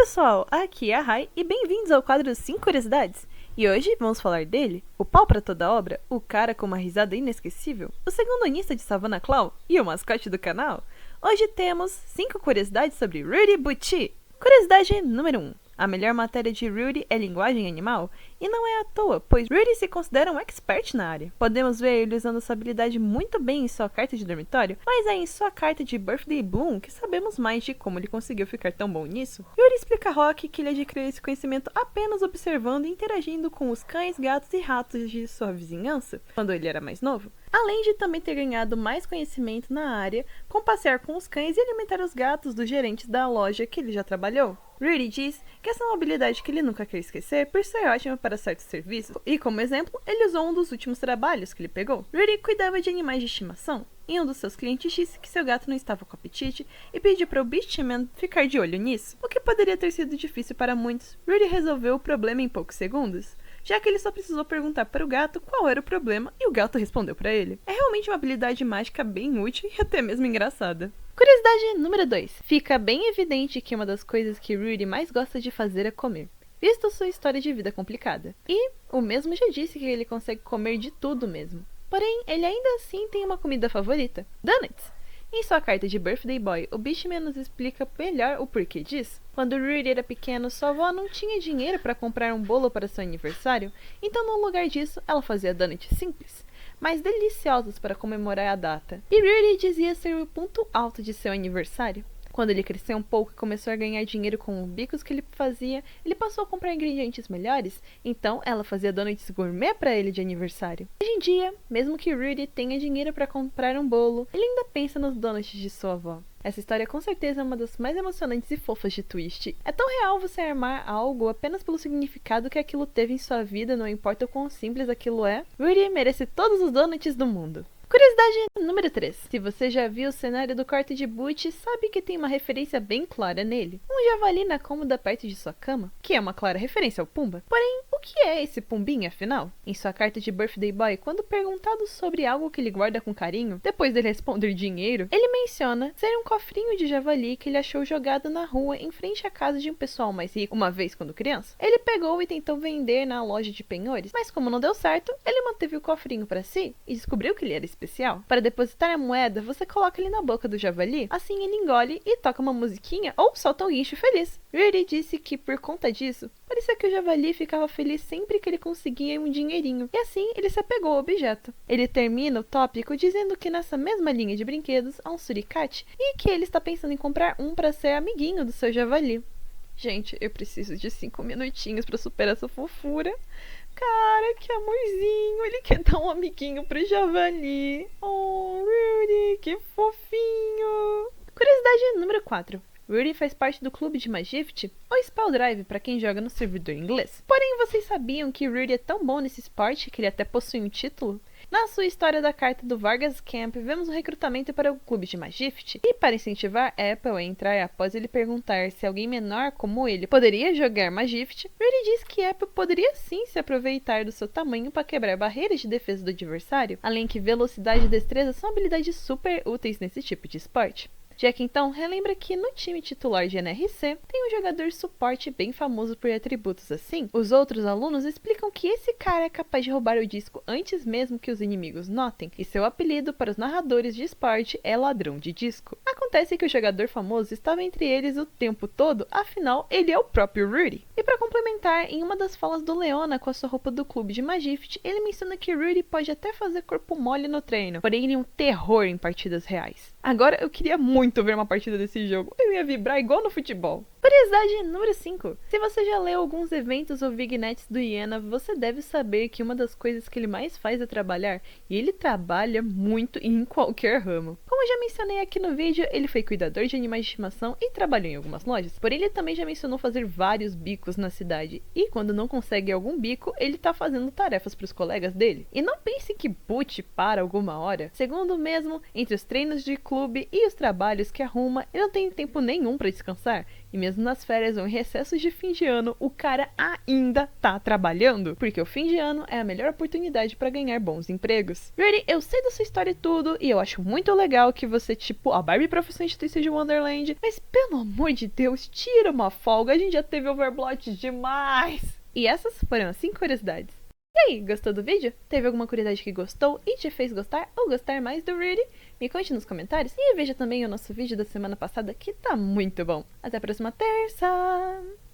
pessoal, aqui é a Rai e bem-vindos ao quadro 5 Curiosidades. E hoje vamos falar dele, o pau pra toda obra, o cara com uma risada inesquecível, o segundo-onista de Savannah Claw e o mascote do canal. Hoje temos 5 curiosidades sobre Rudy Bucci. Curiosidade número 1. A melhor matéria de Rudy é linguagem animal, e não é à toa, pois Rudy se considera um expert na área. Podemos ver ele usando essa habilidade muito bem em sua carta de dormitório, mas é em sua carta de Birthday Bloom que sabemos mais de como ele conseguiu ficar tão bom nisso. Rudy explica a Rock que ele adquiriu esse conhecimento apenas observando e interagindo com os cães, gatos e ratos de sua vizinhança, quando ele era mais novo. Além de também ter ganhado mais conhecimento na área, com passear com os cães e alimentar os gatos dos gerentes da loja que ele já trabalhou. Rudy diz que essa é uma habilidade que ele nunca quer esquecer por ser ótima para certos serviços, e como exemplo, ele usou um dos últimos trabalhos que ele pegou. Rudy cuidava de animais de estimação, e um dos seus clientes disse que seu gato não estava com apetite e pediu para o Beastman ficar de olho nisso. O que poderia ter sido difícil para muitos, Rudy resolveu o problema em poucos segundos, já que ele só precisou perguntar para o gato qual era o problema e o gato respondeu para ele. É realmente uma habilidade mágica bem útil e até mesmo engraçada. Curiosidade número 2. Fica bem evidente que uma das coisas que Rudy mais gosta de fazer é comer, visto sua história de vida complicada. E o mesmo já disse que ele consegue comer de tudo mesmo. Porém, ele ainda assim tem uma comida favorita: donuts. Em sua carta de Birthday Boy, o Beastman nos explica melhor o porquê disso. Quando Rudy era pequeno, sua avó não tinha dinheiro para comprar um bolo para seu aniversário, então no lugar disso, ela fazia donuts simples, mas deliciosos para comemorar a data. E Rudy dizia ser o ponto alto de seu aniversário. Quando ele cresceu um pouco e começou a ganhar dinheiro com os bicos que ele fazia, ele passou a comprar ingredientes melhores, então ela fazia donuts gourmet para ele de aniversário. Hoje em dia, mesmo que Rudy tenha dinheiro para comprar um bolo, ele ainda pensa nos donuts de sua avó. Essa história com certeza é uma das mais emocionantes e fofas de Twist. É tão real você amar algo apenas pelo significado que aquilo teve em sua vida, não importa o quão simples aquilo é. Rudy merece todos os donuts do mundo. Curiosidade número 3. Se você já viu o cenário do quarto de Butch, sabe que tem uma referência bem clara nele. Um javali na cômoda perto de sua cama, que é uma clara referência ao Pumba. Porém, o que é esse Pumbinha, afinal? Em sua carta de Birthday Boy, quando perguntado sobre algo que ele guarda com carinho, depois dele responder dinheiro, ele menciona ser um cofrinho de javali que ele achou jogado na rua em frente à casa de um pessoal mais rico, uma vez quando criança. Ele pegou e tentou vender na loja de penhores, mas como não deu certo, ele manteve o cofrinho para si e descobriu que ele era especial. Para depositar a moeda, você coloca ele na boca do javali, assim ele engole e toca uma musiquinha ou solta um guincho feliz. Rudy disse que por conta disso, parecia que o javali ficava feliz sempre que ele conseguia um dinheirinho, e assim ele se apegou ao objeto. Ele termina o tópico dizendo que nessa mesma linha de brinquedos há um suricate e que ele está pensando em comprar um para ser amiguinho do seu javali. Gente, eu preciso de 5 minutinhos para superar essa fofura. Cara, que amorzinho, ele quer dar um amiguinho pro javali. Oh, Rudy, que fofinho. Curiosidade número 4. Rudy faz parte do clube de Magift, ou Spell Drive para quem joga no servidor inglês. Porém, vocês sabiam que Rudy é tão bom nesse esporte que ele até possui um título? Na sua história da carta do Vargas Camp, vemos o recrutamento para o clube de Magift, e para incentivar Apple a entrar após ele perguntar se alguém menor como ele poderia jogar Magift, Rudy diz que Apple poderia sim se aproveitar do seu tamanho para quebrar barreiras de defesa do adversário, além que velocidade e destreza são habilidades super úteis nesse tipo de esporte. Jack então relembra que no time titular de NRC tem um jogador suporte bem famoso por atributos assim. Os outros alunos explicam que esse cara é capaz de roubar o disco antes mesmo que os inimigos notem, e seu apelido para os narradores de esporte é ladrão de disco. Acontece que o jogador famoso estava entre eles o tempo todo, afinal ele é o próprio Rudy. E para complementar, em uma das falas do Leona com a sua roupa do clube de Magift, ele menciona que Rudy pode até fazer corpo mole no treino, porém ele é um terror em partidas reais. Agora eu queria muito ver uma partida desse jogo, eu ia vibrar igual no futebol. Curiosidade número 5. Se você já leu alguns eventos ou vignettes do Iena, você deve saber que uma das coisas que ele mais faz é trabalhar, e ele trabalha muito em qualquer ramo. Como já mencionei aqui no vídeo, ele foi cuidador de animais de estimação e trabalhou em algumas lojas, porém ele também já mencionou fazer vários bicos na cidade, e quando não consegue algum bico, ele tá fazendo tarefas para os colegas dele. E não pense que Butch para alguma hora. Segundo mesmo, entre os treinos de clube e os trabalhos que arruma, ele não tem tempo nenhum para descansar. E mesmo nas férias ou em recessos de fim de ano, o cara ainda tá trabalhando, porque o fim de ano é a melhor oportunidade pra ganhar bons empregos. Rudy, eu sei da sua história e tudo, e eu acho muito legal que você, tipo, a Barbie profissional de Twisted Wonderland, mas pelo amor de Deus, tira uma folga, a gente já teve overblot demais! E essas foram as 5 curiosidades. E aí, gostou do vídeo? Teve alguma curiosidade que gostou e te fez gostar ou gostar mais do Rudy? Me conte nos comentários e veja também o nosso vídeo da semana passada que tá muito bom. Até a próxima terça!